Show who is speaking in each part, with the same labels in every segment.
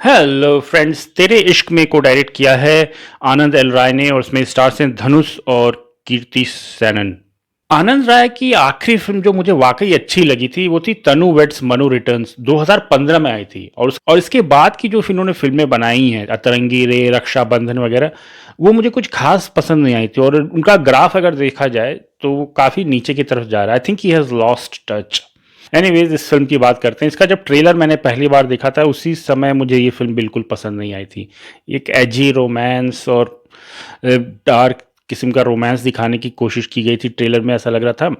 Speaker 1: Hello friends, तेरे इश्क में को डायरेक्ट किया है आनंद एल राय ने और उसमें स्टार्स हैं धनुष और कीर्ति सेनन। आनंद राय की आखिरी फिल्म जो मुझे वाकई अच्छी लगी थी वो थी तनु वेड्स मनु रिटर्न्स, 2015 में आई थी। और इसके बाद की जो इन्होंने फिल्में बनाई हैं अतरंगी रे, रक्षाबंधन वगैरह, वो मुझे कुछ खास पसंद नहीं आई थी। और उनका ग्राफ अगर देखा जाए तो वो काफ़ी नीचे की तरफ जा रहा है। I think he has lost touch. Anyways, इस फिल्म की बात करते हैं। इसका जब ट्रेलर मैंने पहली बार देखा था उसी समय मुझे ये फिल्म बिल्कुल पसंद नहीं आई थी। एक एजी रोमांस और डार्क किस्म का रोमांस दिखाने की कोशिश की गई थी, ट्रेलर में ऐसा लग रहा था।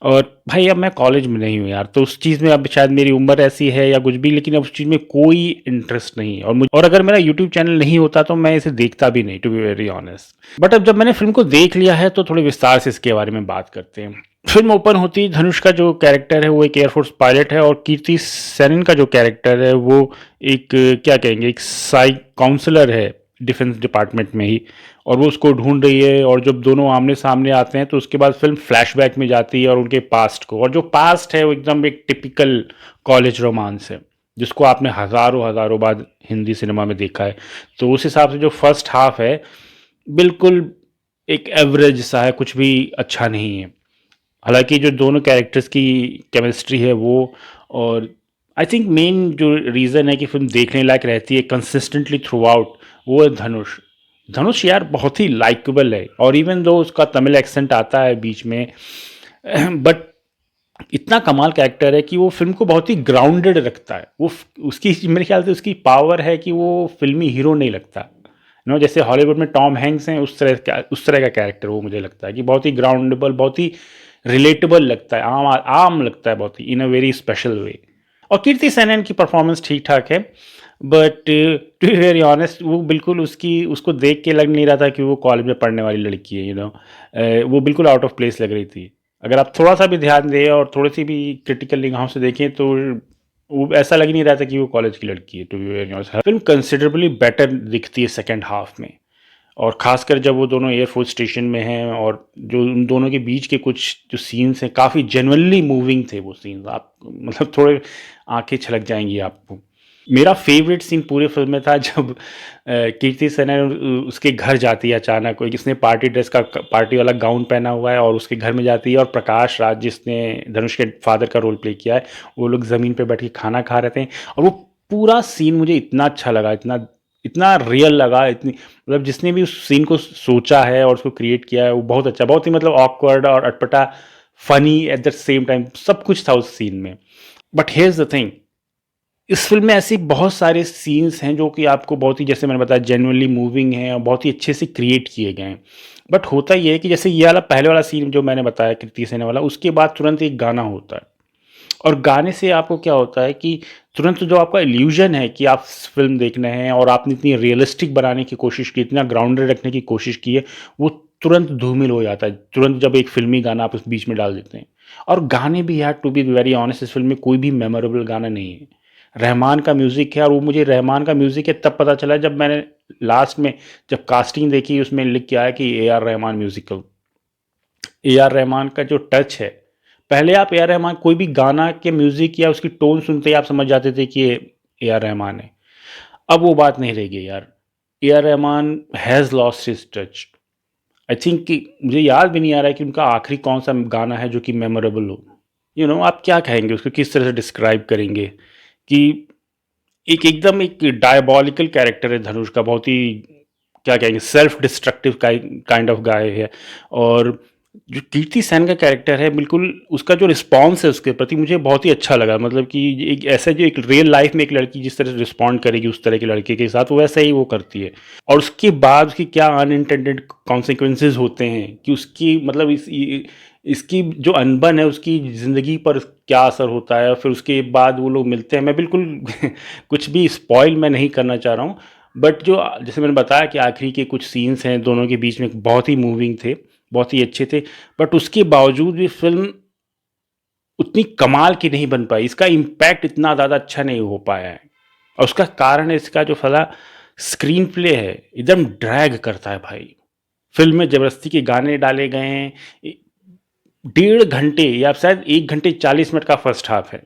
Speaker 1: और भाई अब मैं कॉलेज में नहीं हूँ यार, तो उस चीज़ में अब शायद मेरी उम्र ऐसी है या कुछ भी, लेकिन अब उस चीज़ में कोई इंटरेस्ट नहीं है। और अगर मेरा यूट्यूब चैनल नहीं होता तो मैं इसे देखता भी नहीं, to be very honest. But अब जब मैंने फिल्म को देख लिया है तो थोड़े विस्तार से इसके बारे में बात करते हैं। फिल्म ओपन होती, धनुष का जो कैरेक्टर है वो एक एयरफोर्स पायलट है और कीर्ति सेनन का जो कैरेक्टर है वो एक क्या कहेंगे, एक साइक काउंसलर है डिफेंस डिपार्टमेंट में ही। और वो उसको ढूंढ रही है और जब दोनों आमने सामने आते हैं तो उसके बाद फिल्म फ्लैशबैक में जाती है और उनके पास्ट को। और जो पास्ट है वो एकदम एक टिपिकल कॉलेज रोमांस है जिसको आपने हज़ारों हज़ारों बार हिंदी सिनेमा में देखा है। तो उस हिसाब से जो फर्स्ट हाफ है बिल्कुल एक एवरेज सा है, कुछ भी अच्छा नहीं है। हालांकि जो दोनों कैरेक्टर्स की केमिस्ट्री है वो, और आई थिंक मेन जो रीज़न है कि फिल्म देखने लायक रहती है कंसिस्टेंटली थ्रू आउट, वो है धनुष। धनुष यार बहुत ही लाइकेबल है, और इवन दो उसका तमिल एक्सेंट आता है बीच में, बट इतना कमाल कैरेक्टर है कि वो फिल्म को बहुत ही ग्राउंडेड रखता है। वो उसकी मेरे ख्याल से उसकी पावर है कि वो फिल्मी हीरो नहीं लगता। जैसे हॉलीवुड में टॉम हैंक्स हैं, उस तरह का कैरेक्टर वो मुझे लगता है कि बहुत ही ग्राउंडेबल, बहुत ही रिलेटेबल लगता है, आम आम लगता है बहुत ही, इन अ वेरी स्पेशल वे। और कीर्ति सेनन की परफॉर्मेंस ठीक ठाक है, but to be very honest वो बिल्कुल उसको देख के लग नहीं रहा था कि वो कॉलेज में पढ़ने वाली लड़की है। वो बिल्कुल आउट ऑफ प्लेस लग रही थी। अगर आप थोड़ा सा भी ध्यान दें और थोड़ी सी भी क्रिटिकल निगाहों से देखें तो वो ऐसा लग नहीं रहा था कि वो कॉलेज की लड़की है। To be very honest, film considerably better दिखती है सेकेंड हाफ में, और खासकर जब वो दोनों एयरफोर्स स्टेशन में हैं और जो उन दोनों के बीच के कुछ जो सीन्स हैं काफ़ी जेन्युइनली मूविंग थे। वो सीन्स आप मतलब थोड़े आंखें छलक जाएंगी आपको। मेरा फेवरेट सीन पूरे फिल्म में था जब कीर्ति सेनन उसके घर जाती है अचानक। कोई किसने पार्टी वाला गाउन पहना हुआ है और उसके घर में जाती है, और प्रकाश राज जिसने धनुष के फादर का रोल प्ले किया है, वो लोग ज़मीन पे बैठ के खाना खा रहे थे। और वो पूरा सीन मुझे इतना अच्छा लगा, इतना इतना रियल लगा, इतनी मतलब जिसने भी उस सीन को सोचा है और उसको क्रिएट किया है वो बहुत अच्छा, बहुत ही मतलब ऑकवर्ड और अटपटा, funny at the same time, सब कुछ था उस सीन में। बट हियर्स द थिंग, इस फिल्म में ऐसी बहुत सारे सीन्स हैं जो कि आपको बहुत ही, जैसे मैंने बताया, जेन्युइनली मूविंग हैं और बहुत ही अच्छे से क्रिएट किए गए हैं। बट होता ये है कि जैसे ये वाला पहले वाला सीन जो मैंने बताया कृति सेना वाला, उसके बाद तुरंत एक गाना होता है। और गाने से आपको क्या होता है कि तुरंत जो आपका इल्यूजन है कि आप फिल्म देखने हैं और आपने इतनी रियलिस्टिक बनाने की कोशिश की, इतना ग्राउंडेड रखने की कोशिश की है, वो तुरंत धूमिल हो जाता है तुरंत जब एक फिल्मी गाना आप उस बीच में डाल देते हैं। और गाने भी यार, टू बी वेरी ऑनेस्ट, इस फिल्म में कोई भी मेमोरेबल गाना नहीं है। रहमान का म्यूज़िक है, और वो मुझे रहमान का म्यूज़िक है तब पता चला जब मैंने लास्ट में जब कास्टिंग देखी, उसमें लिख के आया कि A R Rahman musical. A R Rahman का जो टच है, पहले आप ए आर रहमान कोई भी गाना के म्यूज़िक या उसकी टोन सुनते ही आप समझ जाते थे कि ये ए आर रहमान है। अब वो बात नहीं रह गई यार। A R Rahman has lost his touch. I think कि मुझे याद भी नहीं आ रहा है कि उनका आखिरी कौन सा गाना है जो कि मेमोरेबल हो। आप क्या कहेंगे, उसको किस तरह से डिस्क्राइब करेंगे कि एक एकदम एक डायबॉलिकल कैरेक्टर है धनुष का, बहुत ही क्या कहेंगे, self destructive kind of guy है। और जो कीर्ति सेन का कैरेक्टर है, बिल्कुल उसका जो रिस्पॉन्स है उसके प्रति मुझे बहुत ही अच्छा लगा। मतलब कि एक ऐसा जो एक रियल लाइफ में एक लड़की जिस तरह से रिस्पॉन्ड करेगी उस तरह के लड़के के साथ, वो वैसा ही वो करती है। और उसके बाद उसकी क्या अनइंटेंडेड कॉन्सिक्वेंसेज होते हैं कि उसकी मतलब इसकी जो अनबन है उसकी ज़िंदगी पर क्या असर होता है, और फिर उसके बाद वो लोग मिलते हैं। मैं बिल्कुल कुछ भी स्पॉइल मैं नहीं करना चाह रहा हूँ, बट जो जैसे मैंने बताया कि आखिरी के कुछ सीन्स हैं दोनों के बीच में बहुत ही मूविंग थे, बहुत ही अच्छे थे। बट उसके बावजूद भी फ़िल्म उतनी कमाल की नहीं बन पाई, इसका इम्पैक्ट इतना ज़्यादा अच्छा नहीं हो पाया है। और उसका कारण है इसका जो फला स्क्रीन प्ले है, एकदम ड्रैग करता है भाई। फ़िल्म में ज़बरदस्ती के गाने डाले गए हैं। 1.5 घंटे या शायद 1 घंटे 40 मिनट का फर्स्ट हाफ है,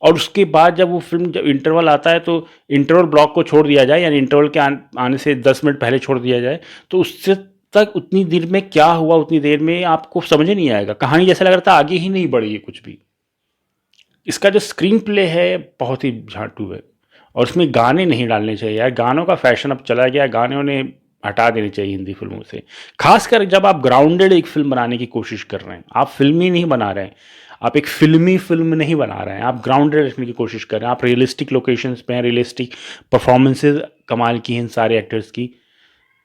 Speaker 1: और उसके बाद जब वो फ़िल्म जब इंटरवल आता है तो इंटरवल ब्लॉक को छोड़ दिया जाए, यानी इंटरवल के आने से 10 मिनट पहले छोड़ दिया जाए, तो उससे तक उतनी देर में क्या हुआ, उतनी देर में आपको समझ ही नहीं आएगा। कहानी जैसा लग रहा था आगे ही नहीं बढ़ी है कुछ भी। इसका जो स्क्रीन प्ले है बहुत ही झाटू है, और उसमें गाने नहीं डालने चाहिए यार। गानों का फैशन अब चला गया, गाने उन्हें हटा देने चाहिए हिंदी फिल्मों से। खासकर जब आप ग्राउंडेड एक फिल्म बनाने की कोशिश कर रहे हैं, आप फिल्मी नहीं बना रहे हैं, आप एक फिल्मी फिल्म नहीं बना रहे हैं, आप ग्राउंडेड रखने की कोशिश कर रहे हैं, आप रियलिस्टिक लोकेशंस पे हैं, रियलिस्टिक परफॉर्मेंसेज कमाल की हैं इन सारे एक्टर्स की,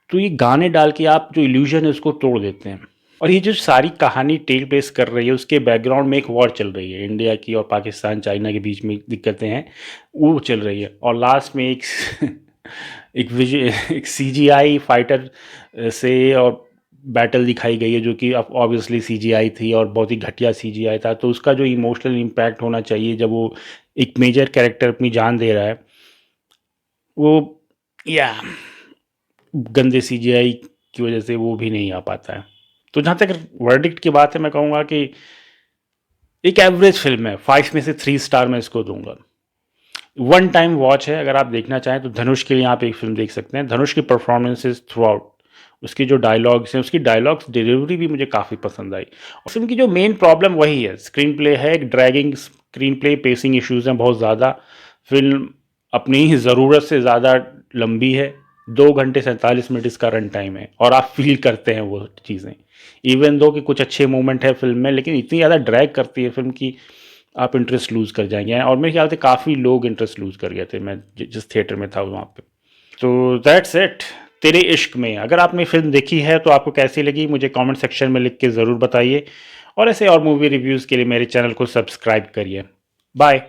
Speaker 1: तो ये गाने डाल के आप जो इल्यूजन है उसको तोड़ देते हैं। और ये जो सारी कहानी टेक प्लेस कर रही है उसके बैकग्राउंड में एक वॉर चल रही है, इंडिया की और पाकिस्तान चाइना के बीच में दिक्कतें हैं वो चल रही है, और लास्ट में एक एक सीजीआई फाइटर से और बैटल दिखाई गई है, जो कि ऑब्वियसली सीजीआई थी और बहुत ही घटिया सीजीआई था। तो उसका जो इमोशनल इम्पैक्ट होना चाहिए जब वो एक मेजर कैरेक्टर अपनी जान दे रहा है, वो या गंदे सीजीआई की वजह से वो भी नहीं आ पाता है। तो जहाँ तक वर्डिक्ट की बात है, मैं कहूँगा कि एक एवरेज फिल्म है, 5 में से 3 स्टार मैं इसको दूंगा। वन टाइम वॉच है, अगर आप देखना चाहें तो धनुष के लिए आप एक फिल्म देख सकते हैं। धनुष की परफॉर्मेंसेज थ्रू आउट, उसकी जो डायलॉग्स हैं, उसकी डायलॉग्स डिलीवरी भी मुझे काफ़ी पसंद आई। और फिल्म की जो मेन प्रॉब्लम वही है, स्क्रीन प्ले है, एक dragging screen play, pacing issues हैं बहुत ज़्यादा। फिल्म अपनी ही ज़रूरत से ज़्यादा लंबी है, 2 घंटे 47 मिनट इसका रन टाइम है, और आप फील करते हैं वो चीज़ें, इवन दो कि कुछ अच्छे मोमेंट है फिल्म में, लेकिन इतनी ज़्यादा ड्रैग करती है फिल्म की आप इंटरेस्ट लूज़ कर जाएंगे। और मेरे ख्याल से काफ़ी लोग इंटरेस्ट लूज़ कर गए थे, मैं जिस थिएटर में था वहाँ पे। तो दैट्स इट, तेरे इश्क में। अगर आपने फिल्म देखी है तो आपको कैसी लगी मुझे कमेंट सेक्शन में लिख के ज़रूर बताइए, और ऐसे और मूवी रिव्यूज़ के लिए मेरे चैनल को सब्सक्राइब करिए। बाय।